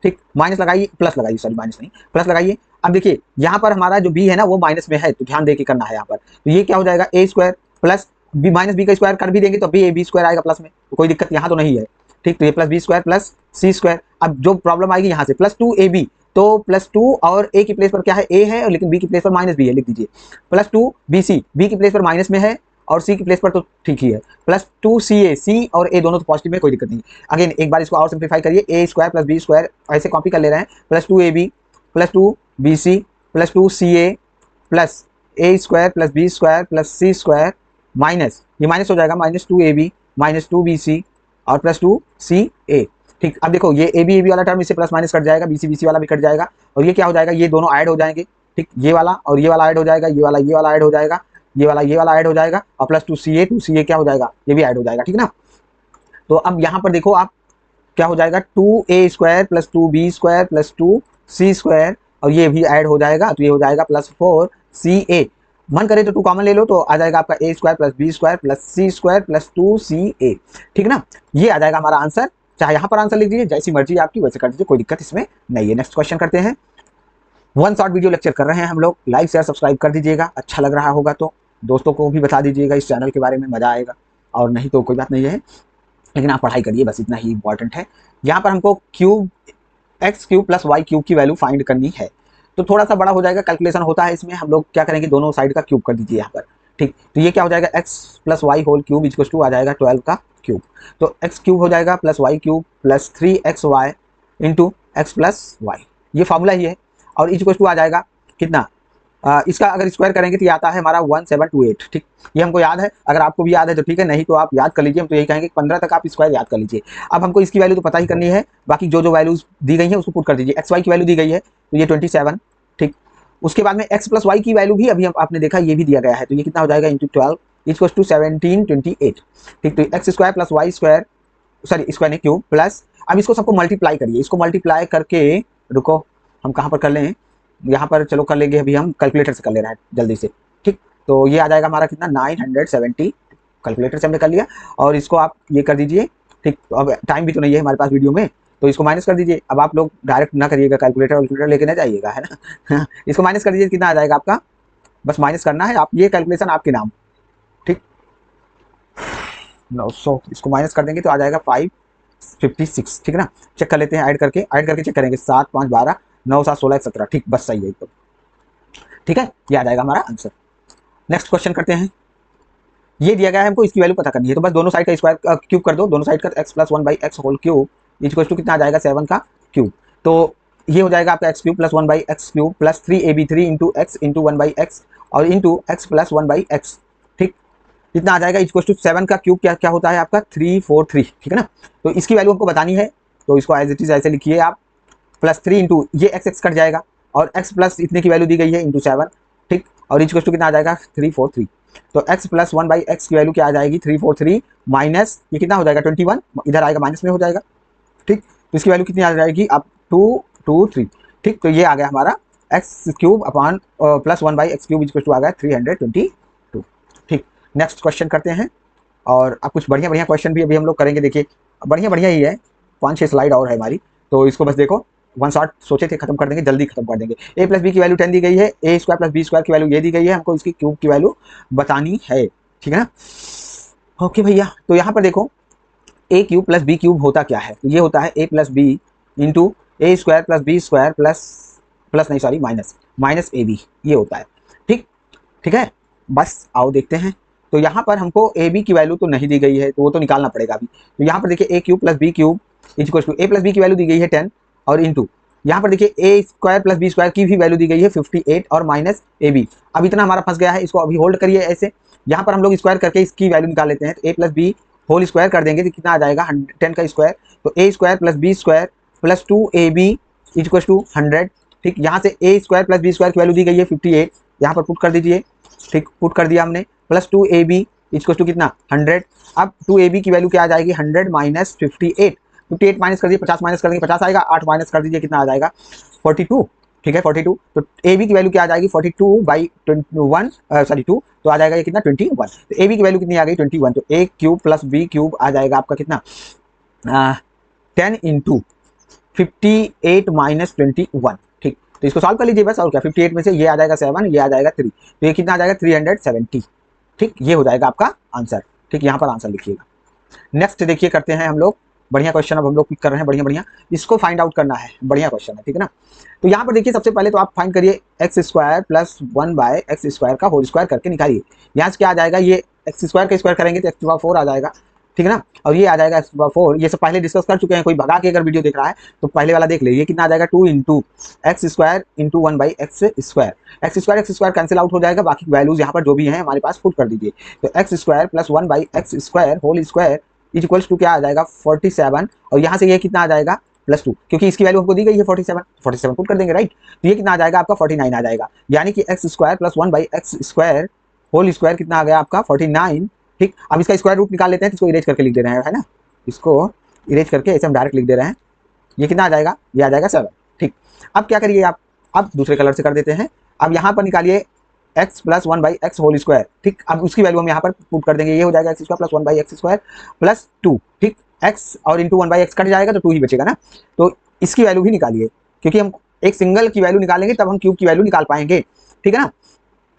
ठीक, माइनस लगाइए, प्लस लगाइए, सॉरी माइनस नहीं प्लस लगाइए। अब देखिए यहाँ पर हमारा जो b है ना वो माइनस में है, तो ध्यान देके करना है यहाँ पर, तो ये क्या हो जाएगा A square plus B minus B का स्क्वायर कर भी देंगे तो भी ए बी स्क्वायर आएगा प्लस में, तो कोई दिक्कत यहाँ तो नहीं है, ठीक। तो ये plus B square plus C square, अब जो प्रॉब्लम आएगी यहाँ से प्लस 2ab, तो प्लस 2 और a की प्लेस पर क्या है a है, लेकिन b की प्लेस पर माइनस b है, लिख दीजिए प्लस 2bc, b की प्लेस पर माइनस में है और c की प्लेस पर तो ठीक ही है, प्लस 2ca, c और a दोनों तो पॉजिटिव में, कोई दिक्कत नहीं। अगेन एक बार इसको और सिंप्लीफाई करिए, a square plus B square ऐसे कॉपी कर ले रहे हैं, plus 2ab plus 2bc plus 2ca plus A square plus B square plus C square minus, ये माइनस हो जाएगा माइनस 2ab माइनस 2bc और प्लस 2ca। ठीक, अब देखो ये ए बी वाला टर्म इससे प्लस माइनस कट जाएगा, बी सी वाला भी कट जाएगा और ये क्या हो जाएगा, ये दोनों ऐड हो जाएंगे। ठीक, ये वाला और ये वाला ऐड हो जाएगा, ये वाला ऐड हो जाएगा, ये वाला ऐड हो जाएगा और प्लस 2ca क्या हो जाएगा, ये भी ऐड हो जाएगा। ठीक ना, तो अब यहाँ पर देखो आप क्या हो जाएगा 2a square plus 2b square plus 2c square और ये भी ऐड हो जाएगा, तो ये हो जाएगा प्लस 4ca। मन करे तो 2 कॉमन ले लो तो आ जाएगा आपका a square plus b square plus c square plus 2ca। ठीक ना, ये आ जाएगा हमारा आंसर। चाहे यहाँ पर आंसर लिख दीजिए, जैसी मर्जी आपकी वैसे कर दीजिए, कोई दिक्कत इसमें नहीं है। नेक्स्ट क्वेश्चन करते हैं। वन शॉट वीडियो लेक्चर कर रहे हैं हम लोग, लाइक शेयर सब्सक्राइब कर दीजिएगा, अच्छा लग रहा होगा तो दोस्तों को भी बता दीजिएगा इस चैनल के बारे में, मजा आएगा, और नहीं तो कोई बात नहीं है, लेकिन आप पढ़ाई करिए, बस इतना ही इंपॉर्टेंट है। यहाँ पर हमको cube X cube plus Y cube की वैल्यू फाइंड करनी है, तो थोड़ा सा बड़ा हो जाएगा, कैलकुलेशन होता है इसमें। हम लोग क्या करेंगे, दोनों साइड का क्यूब कर दीजिए यहाँ पर। ठीक, तो ये क्या हो जाएगा X plus Y whole cube equal to आ जाएगा 12 का क्यूब, तो एक्स क्यूब हो जाएगा plus Y cube plus 3xy into X plus Y, ये फॉर्मूला ही है। और इक्वल टू आ जाएगा कितना, इसका अगर स्क्वायर करेंगे तो ये आता है हमारा 1728। ठीक, ये हमको याद है, अगर आपको भी याद है तो ठीक है, नहीं तो आप याद कर लीजिए। हम तो यही कहेंगे 15 तक आप स्क्वायर याद कर लीजिए। अब हमको इसकी वैल्यू तो पता ही करनी है, बाकी जो जो वैल्यूज दी गई है उसको पुट कर दीजिए। एक्स वाई की वैल्यू दी गई है तो ये 27। ठीक, उसके बाद में एक्स प्लस वाई की वैल्यू भी अभी आपने देखा ये भी दिया गया है, तो ये कितना हो जाएगा इंटू 12 इक्वल टू 1728। ठीक, तो X square plus Y square, sorry square नहीं क्यूब प्लस, अब इसको सबको मल्टीप्लाई करिए, इसको मल्टीप्लाई करके, रुको हम कहाँ पर कर लें, यहाँ पर चलो कर लेंगे, अभी हम कैलकुलेटर से कर ले रहे हैं जल्दी से। ठीक, तो ये आ जाएगा हमारा कितना 970, कैलकुलेटर से हमने कर लिया, और इसको आप ये कर दीजिए। ठीक, अब टाइम भी तो नहीं है हमारे पास वीडियो में, तो इसको माइनस कर दीजिए। अब आप लोग डायरेक्ट ना करिएगा, कैलकुलेटर लेके ना जाइएगा, है ना इसको माइनस कर दीजिए, कितना आ जाएगा आपका, बस माइनस करना है, आप ये कैलकुलेशन आपके नाम। ठीक, 900 इसको माइनस कर देंगे तो आ जाएगा 556। ठीक है ना, चेक कर लेते हैं, ऐड करके चेक करेंगे, 7 5 12 9 7 16 17। ठीक, बस सही है एकदम। ठीक है, ये आ जाएगा हमारा आंसर। नेक्स्ट क्वेश्चन करते हैं। ये दिया गया है हमको, इसकी वैल्यू पता करनी है, तो बस दोनों साइड का स्क्वायर क्यूब कर दो, दोनों साइड का x plus 1/x whole cube equal to कितना आ जाएगा 7 का क्यूब, तो ये हो जाएगा आपका x cube plus 1/x cube plus 3ab3 into x into 1/x और इंटू एक्स प्लस 1/x। ठीक, कितना आ जाएगा इक्वल टू 7 का क्यूब क्या क्या होता है आपका 343। ठीक है ना, तो इसकी वैल्यू हमको बतानी है, तो इसको एज इट इज ऐसे लिखिए आप, प्लस 3 इंटू ये एक्स कट जाएगा और x प्लस इतने की वैल्यू दी गई है इंटू 7। ठीक, और इक्वल टू कितना आ जाएगा 343, तो x प्लस 1/x की वैल्यू क्या आ जाएगी 343 माइनस ये कितना हो जाएगा 21, इधर आएगा माइनस में हो जाएगा। ठीक, तो इसकी वैल्यू कितनी आ जाएगी अब 223। ठीक, तो ये आ गया हमारा x cube upon plus 1/x cube equal to आ गया 322। ठीक, नेक्स्ट क्वेश्चन करते हैं, और अब कुछ बढ़िया बढ़िया क्वेश्चन भी अभी हम लोग करेंगे। देखिए बढ़िया बढ़िया ही है, 5-6 स्लाइड और है हमारी, तो इसको बस देखो, वन शॉट सोचे थे खत्म कर देंगे, जल्दी खत्म कर देंगे। a प्लस बी की वैल्यू 10 दी गई है, ए स्क्वायर प्लस बी स्क्वायर की वैल्यू ये दी गई है, हमको इसकी क्यूब की वैल्यू बतानी है। ठीक है ना, ओके भैया, तो यहाँ पर देखो A cube plus B cube होता क्या है, तो ये होता है a plus B into A square plus B square plus नहीं सॉरी माइनस ए बी, ये होता है। ठीक, ठीक है, बस आओ देखते हैं। तो यहाँ पर हमको ए बी की वैल्यू तो नहीं दी गई है, तो वो तो निकालना पड़ेगा अभी। तो यहाँ पर देखिए A cube plus B cube equal to A plus B की वैल्यू दी गई है 10 और इंटू यहाँ पर देखिए A square plus B square की भी वैल्यू दी गई है 58 और माइनस ए बी। अब इतना हमारा फंस गया है, इसको अभी होल्ड करिए ऐसे। यहाँ पर हम लोग स्क्वायर करके इसकी वैल्यू निकाल लेते हैं, तो ए प्लस बी होल स्क्वायर कर देंगे तो कितना आ जाएगा 10 का स्क्वायर, तो A square plus B square plus 2ab equal to 100। ठीक, यहाँ से A square plus B square की वैल्यू दी गई है 58, यहाँ पर पुट कर दीजिए। ठीक, पुट कर दिया हमने, प्लस 2ab इक्वल टू कितना 100। अब 2ab की वैल्यू क्या आ जाएगी 100 माइनस 58 माइनस कर दीजिए, 50 माइनस कर देंगे 50 आएगा, 8 माइनस कर दीजिए कितना आ जाएगा 42। ठीक है 42, तो ए बी की वैल्यू क्या आ जाएगी 42/21 सॉरी 2, तो आ जाएगा ये कितना 21। तो ए बी की वैल्यू कितनी आ गई 21, तो ए क्यूब प्लस बी क्यूब आ जाएगा आपका कितना 10 इंटू 58 माइनस 21। ठीक, तो इसको सॉल्व कर लीजिए बस, और क्या 58 में से ये आ जाएगा 7, ये आ जाएगा 3, तो ये कितना आ जाएगा 370। ठीक, ये हो जाएगा आपका आंसर। ठीक, यहाँ पर आंसर लिखिएगा। नेक्स्ट देखिए करते हैं हम लोग, बढ़िया क्वेश्चन अब हम लोग पिक कर रहे हैं, बढ़िया इसको फाइंड आउट करना है, बढ़िया क्वेश्चन है। ठीक है ना, तो यहाँ पर देखिए सबसे पहले तो आप फाइंड करिए x square plus 1/x square का होल स्क्वायर करके निकालिए। यहाँ से क्या आ जाएगा, ये एक्स स्क्वायर का स्क्वायर करेंगे तो x⁴ आ जाएगा, ठीक है ना। और ये आ जाएगा x/4, ये सब पहले डिस्कस कर चुके हैं, कोई भगा के अगर वीडियो देख रहा है तो पहले वाला देख ले। ये कितना आ जाएगा 2 into x square into 1/x²। x² cancel out हो जाएगा, बाकी वैल्यूज यहाँ पर जो भी हैं हमारे पास पुट कर दीजिए। तो x² plus 1/x² whole square is equals to क्या आ जाएगा 47, और यहाँ से ये कितना आ जाएगा +2, क्योंकि इसकी वैल्यू हमको दी गई है 47 पुट कर देंगे राइट। तो ये कितना आ जाएगा आपका 49 आ जाएगा, यानी कि x² plus 1/x² whole square कितना आ गया आपका 49। ठीक, अब इसका स्क्वायर रूट निकाल लेते हैं, तो इसको इरेज करके लिख दे रहे हैं, है ना, इसको इरेज करके ऐसे हम डायरेक्ट लिख दे रहे हैं। ये कितना आ जाएगा, ये आ जाएगा 7। ठीक, अब क्या करिए आप, अब दूसरे कलर से कर देते हैं। अब यहाँ पर निकालिए x plus 1/x whole square. ठीक, अब उसकी वैल्यू हम यहाँ पर पुट कर देंगे, ये हो जाएगा x² प्लस 1/x² प्लस 2। ठीक, x और इंटू 1/x कट जाएगा तो 2 ही बचेगा ना। तो इसकी वैल्यू भी निकालिए, क्योंकि हम एक सिंगल की वैल्यू निकालेंगे तब हम क्यूब की वैल्यू निकाल पाएंगे। ठीक है ना।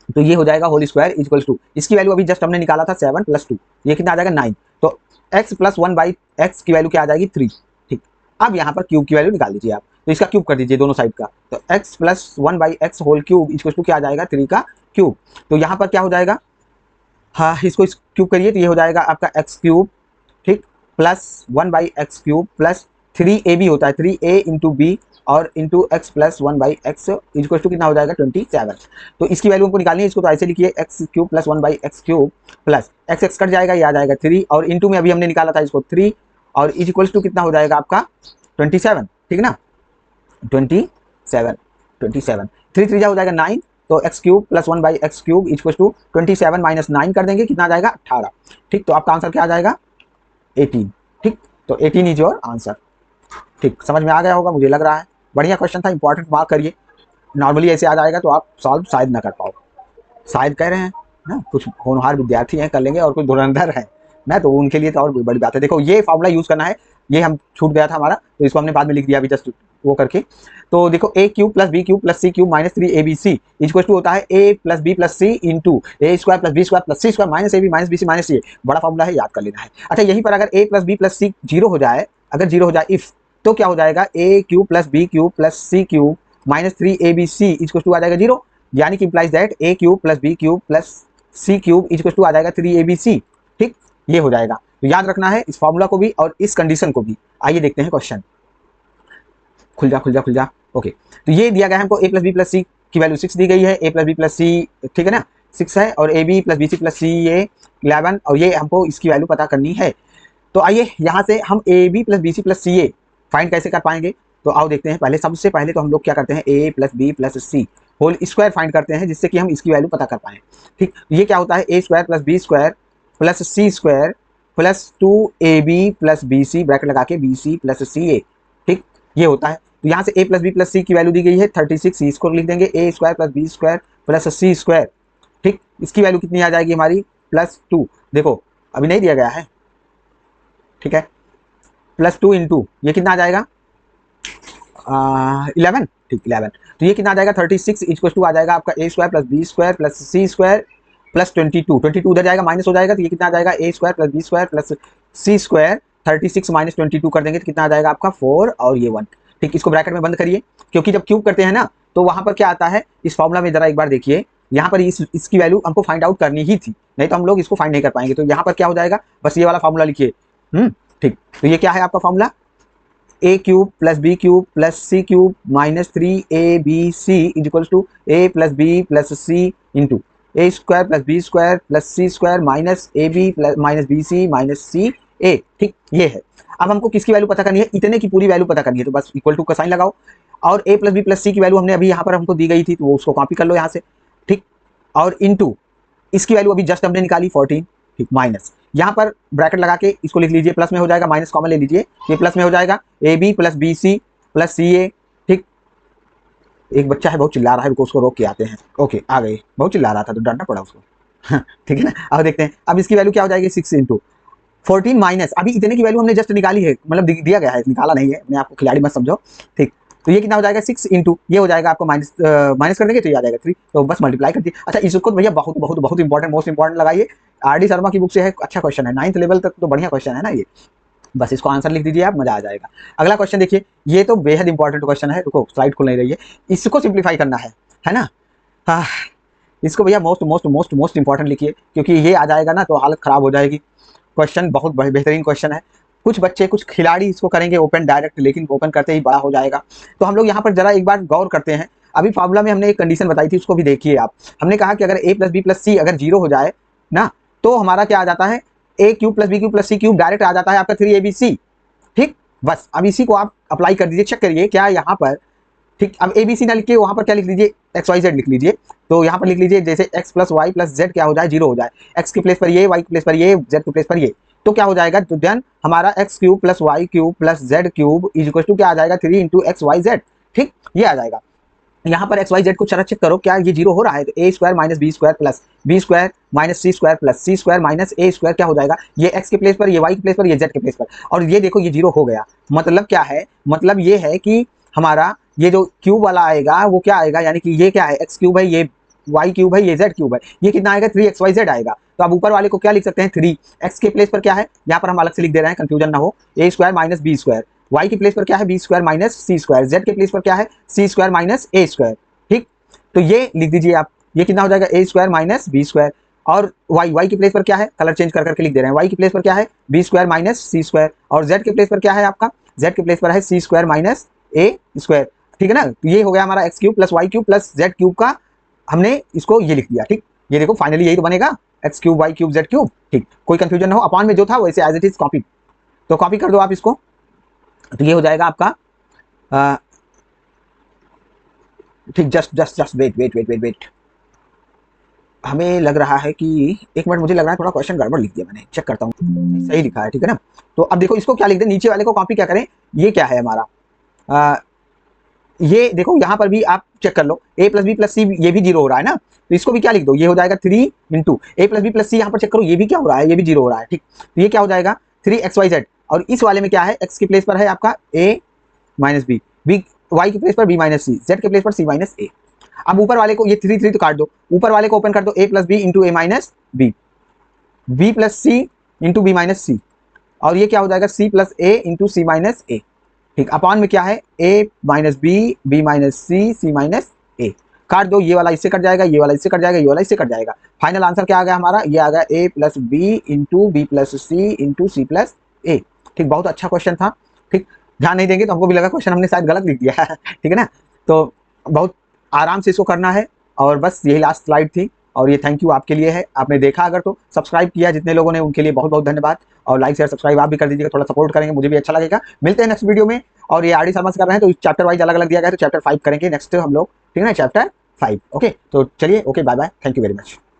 तो ये हो जाएगा होल स्क्वायर इक्वल्स टू, इसकी वैल्यू अभी जस्ट हमने निकाला था 7 + 2, ये कितना आ जाएगा 9। तो x प्लस 1/x की वैल्यू क्या आ जाएगी 3। ठीक, अब यहाँ पर क्यूब की वैल्यू निकाल लीजिए आप, तो इसका क्यूब कर दीजिए दोनों साइड का। तो x plus 1/x whole cube equals to क्या आ जाएगा 3 का क्यूब। तो यहाँ पर क्या हो जाएगा, हाँ इसको इस क्यूब करिए तो ये हो जाएगा आपका x³ ठीक प्लस 1/x³ प्लस 3ab होता है 3a इंटू बी और into x plus 1/x equal to कितना हो जाएगा 27। तो इसकी वैल्यू हमको निकालनी है, इसको तो ऐसे लिखिए x³ plus 1/x³ plus x cut जाएगा, ये आ जाएगा 3 और इंटू में अभी हमने निकाला था इसको 3 और इक्वल टू कितना हो जाएगा आपका 27। ठीक है ना, 27 3 3 हो जाएगा 9। तो x³ plus 1/x³ equal to 27 minus 9 कर देंगे, कितना आ जाएगा 18। ठीक, तो आपका आंसर क्या आ जाएगा 18। ठीक, तो 18 इज योर आंसर। ठीक, समझ में आ गया होगा मुझे लग रहा है, बढ़िया क्वेश्चन था, इंपॉर्टेंट मार्क करिए। नॉर्मली ऐसे आ जाएगा तो आप सॉल्व शायद ना कर पाओ, शायद कह रहे हैं ना, कुछ होनहार विद्यार्थी हैं कर लेंगे और कुछ धुरंधर है ना, तो उनके लिए तो और बड़ी बात है। देखो ये फॉर्मूला यूज करना है, ये हम छूट गया था हमारा, तो इसको हमने बाद में लिख दिया अभी जस्ट वो करके। तो देखो a³ plus b³ plus c³ minus 3abc equal to होता है a plus b plus c into a² plus b² plus c² minus ab minus bc minus c। बड़ा फॉर्मूला है, याद कर लेना है। अच्छा, यहीं पर अगर a plus b plus c 0 हो जाए, अगर 0 हो जाए इफ, तो क्या हो जाएगा a³ plus b³ plus c³ minus 3abc equal to आ जाएगा 0, यानी कि implies that a³ plus b³ plus c³ equal to आ जाएगा 3abc। ठीक, ये हो जाएगा। तो याद रखना है इस फॉर्मूला को भी और इस कंडीशन को भी। आइए देखते हैं क्वेश्चन, खुल जा खुल जा खुल जा। ओके, तो ये दिया गया है हमको a plus B plus C की वैल्यू 6 दी गई है, a plus B plus C ठीक है ना 6 है, और A B plus B C plus C ये 11, और ये हमको इसकी वैल्यू पता करनी है। तो आइए यहाँ से हम A B plus B C plus C A find कैसे कर पाएंगे, तो आओ देखते हैं। पहले सबसे पहले तो हम लोग क्या करते हैं a plus B plus C whole square find करते हैं, जिससे कि हम इसकी वैल्यू पता कर पाएँ। ठीक, ये क्या होता है a² plus b² plus c² plus 2ab plus bc bracket लगा के bc प्लस ca। ठीक, ये होता है। तो यहाँ से a plus B plus C की वैल्यू दी गई है 36, इसको लिख देंगे a² plus b² plus c²। ठीक, इसकी वैल्यू कितनी आ जाएगी हमारी +2। देखो अभी नहीं दिया गया है, ठीक है, +2 इंटू ये कितना आ जाएगा 11। ठीक, 11, तो ये कितना आ जाएगा 36 इक्वल टू आ जाएगा आपका a² plus b² plus c² plus 22 उधर जाएगा माइनस हो जाएगा, तो ये कितना आ जाएगा a² plus b² plus c²। 36 minus 22 कर देंगे तो कितना आ जाएगा आपका 4 और ये 1। ठीक, इसको ब्रैकेट में बंद करिए, क्योंकि जब क्यूब करते हैं ना तो वहां पर क्या आता है इस फॉर्मूला में, जरा एक बार देखिए, यहाँ पर इसकी वैल्यू हमको फाइंड आउट करनी ही थी, नहीं तो हम लोग इसको फाइंड नहीं कर पाएंगे। तो यहाँ पर क्या हो जाएगा, बस ये वाला फॉर्मूला लिखिए। ठीक, तो ये क्या है आपका formula a³ plus b³ plus c³ minus 3abc equal to a plus B plus C into a² plus b² plus c² minus ab plus minus bc minus ca। ठीक, ये है। अब हमको किसकी वैल्यू पता करनी है, इतने की पूरी वैल्यू पता करनी है, तो बस इक्वल टू का साइन लगाओ, और a plus B plus C की वैल्यू हमने अभी यहाँ पर हमको दी गई थी, तो वो उसको कॉपी कर लो यहाँ से। ठीक, और इंटू इसकी वैल्यू अभी जस्ट हमने निकाली 14। ठीक, माइनस यहाँ पर ब्रैकेट लगा के इसको लिख लीजिए, प्लस में हो जाएगा, माइनस कॉमन ले लीजिए, ये प्लस में हो जाएगा A B plus B C plus C A. ठीक, एक बच्चा है बहुत चिल्ला रहा है, उसको रोक के आते हैं। ओके, आ गए, बहुत चिल्ला रहा था तो डांटना पड़ा उसको। ठीक है ना, अब देखते हैं अब इसकी वैल्यू क्या हो जाएगी 6 इंटू 14 माइनस अभी इतने की वैल्यू हमने जस्ट निकाली है, मतलब दिया गया है, निकाला नहीं है, अपने आपको खिलाड़ी मत समझो। ठीक, तो ये कितना हो जाएगा 6 इंटू ये हो जाएगा आपको माइनस कर देंगे तो ये आ जाएगा 3, तो बस मल्टीप्लाई कर दिए। अच्छा, इसको भैया बहुत बहुत बहुत इंपॉर्टेंट, मोस्ट इंपॉर्टेंट लगाइए, आर.डी. शर्मा की बुक से है, अच्छा क्वेश्चन है, 9th लेवल तक तो बढ़िया क्वेश्चन है ना ये, बस इसको आंसर लिख दीजिए आप, मजा आ जाएगा। अगला क्वेश्चन देखिए, ये तो बेहद इंपॉर्टेंट क्वेश्चन है, रुको स्लाइड खुल नहीं रही है, इसको सिंप्लीफाई करना है ना। इसको भैया most most most most important लिखिए, क्योंकि ये आ जाएगा ना तो हालत खराब हो जाएगी। क्वेश्चन बहुत बेहतरीन क्वेश्चन है। कुछ बच्चे कुछ खिलाड़ी इसको करेंगे ओपन डायरेक्ट, लेकिन ओपन करते ही बड़ा हो जाएगा। तो हम लोग यहाँ पर जरा एक बार गौर करते हैं। अभी फार्मूला में हमने एक कंडीशन बताई थी, उसको भी देखिए आप। हमने कहा कि अगर a प्लस बी प्लस सी अगर 0 हो जाए ना, तो हमारा क्या आ जाता है, a cube plus B cube plus C cube direct आ जाता है आपका 3abc। ठीक, बस अब इसी को आप अप्लाई कर दीजिए, चेक करिए क्या यहाँ पर। ठीक, अब ABC ना लिख के वहाँ पर क्या लिख लीजिए, XYZ लिख लीजिए। तो यहाँ पर लिख लीजिए जैसे x plus Y plus Z क्या हो जाए, 0 हो जाए। x के प्लेस पर ये, y के प्लेस पर ये, z के प्लेस पर ये, तो क्या हो जाएगा, तो देन हमारा x cube plus Y cube plus Z cube is equal to क्या आ जाएगा, 3 इंटू एक्स वाई जेड। ठीक, ये आ जाएगा। यहाँ पर एक्स वाई जेड को चरा चेक करो क्या ये 0 हो रहा है, तो a square minus B square plus B square minus C square plus C square minus A square क्या हो जाएगा, ये x के प्लेस पर, ये y के प्लेस पर, ये z के प्लेस पर, और ये देखो ये 0 हो गया। मतलब क्या है, मतलब ये है कि हमारा ये जो क्यूब वाला आएगा वो क्या आएगा, यानी कि ये क्या है, x क्यूब है, ये y क्यूब है, ये z क्यूब है, ये कितना आएगा 3xyz आएगा। तो आप ऊपर वाले को क्या लिख सकते हैं, 3 x के प्लेस पर क्या है, यहाँ पर हम अलग से लिख दे रहे हैं कंफ्यूजन ना हो, a square minus B square, y के प्लेस पर क्या है B square minus C square, z के प्लेस पर क्या है C square minus A square. ठीक, तो ये लिख दीजिए आप, ये कितना हो जाएगा a square minus B square, और y के प्लेस पर क्या है, कलर चेंज कर करके लिख दे रहे हैं, y के प्लेस पर क्या है B square minus C square, और z के प्लेस पर क्या है आपका, z के प्लेस पर है C square minus A square. ठीक है ना, तो ये हो गया हमारा X cube plus Y cube plus Z cube का, हमने इसको ये लिख दिया। ठीक, ये देखो फाइनली यही तो बनेगा, X cube Y cube Z cube. ठीक, कोई कंफ्यूजन ना हो, अपॉन में जो था वैसे एज इट इज कॉपी, तो कॉपी कर दो आप इसको, तो ये हो जाएगा आपका। ठीक, जस्ट वेट, हमें लग रहा है कि एक मिनट, मुझे लग रहा है थोड़ा क्वेश्चन गड़बड़ लिख दिया मैंने, चेक करता हूँ सही लिखा है। ठीक है ना, तो अब देखो इसको क्या लिख दें, नीचे वाले को कॉपी क्या करें, ये क्या है हमारा, ये देखो यहाँ पर भी आप चेक कर लो, a plus B plus C ये भी 0 हो रहा है ना, तो इसको भी क्या लिख दो, ये हो जाएगा 3 into A plus B plus सी, यहाँ पर चेक करो ये भी क्या हो रहा है, ये भी 0 हो रहा है। ठीक, तो ये क्या हो जाएगा 3xyz, और इस वाले में क्या है, x के प्लेस पर है आपका a माइनस बी, y के प्लेस पर b माइनस सी, z के प्लेस पर c माइनस ए। अब ऊपर वाले को ये 3 तो काट दो, ऊपर वाले को ओपन कर दो, a plus B into A minus B, B plus C into B minus C, और ये क्या हो जाएगा c plus A into C minus A. ठीक, अपॉन में क्या है a minus B, B minus C, C minus A, काट दो, ये वाला इससे कट जाएगा, ये वाला इससे कट जाएगा, ये वाला इससे कट जाएगा। फाइनल आंसर क्या आ गया हमारा, ये आ गया a plus B into B plus C into C plus A. ठीक, बहुत अच्छा क्वेश्चन था। ठीक, ध्यान नहीं देंगे तो हमको भी लगा क्वेश्चन हमने शायद गलत लिख दिया है। ठीक है ना, तो बहुत आराम से इसको करना है, और बस यही लास्ट स्लाइड थी, और ये थैंक यू आपके लिए है, आपने देखा अगर तो सब्सक्राइब किया जितने लोगों ने उनके लिए बहुत बहुत धन्यवाद, और लाइक शेयर सब्सक्राइब आप भी कर दीजिएगा, थोड़ा सपोर्ट करेंगे मुझे भी अच्छा लगेगा। मिलते हैं नेक्स्ट वीडियो में, और ये आरडी शर्मा से कर रहे हैं तो चैप्टर वाइज अलग अलग दिया गया है, तो चैप्टर 5 करेंगे नेक्स्ट हम लोग। ठीक है ना, चैप्टर 5। ओके, तो चलिए, okay, bye bye, thank you very much.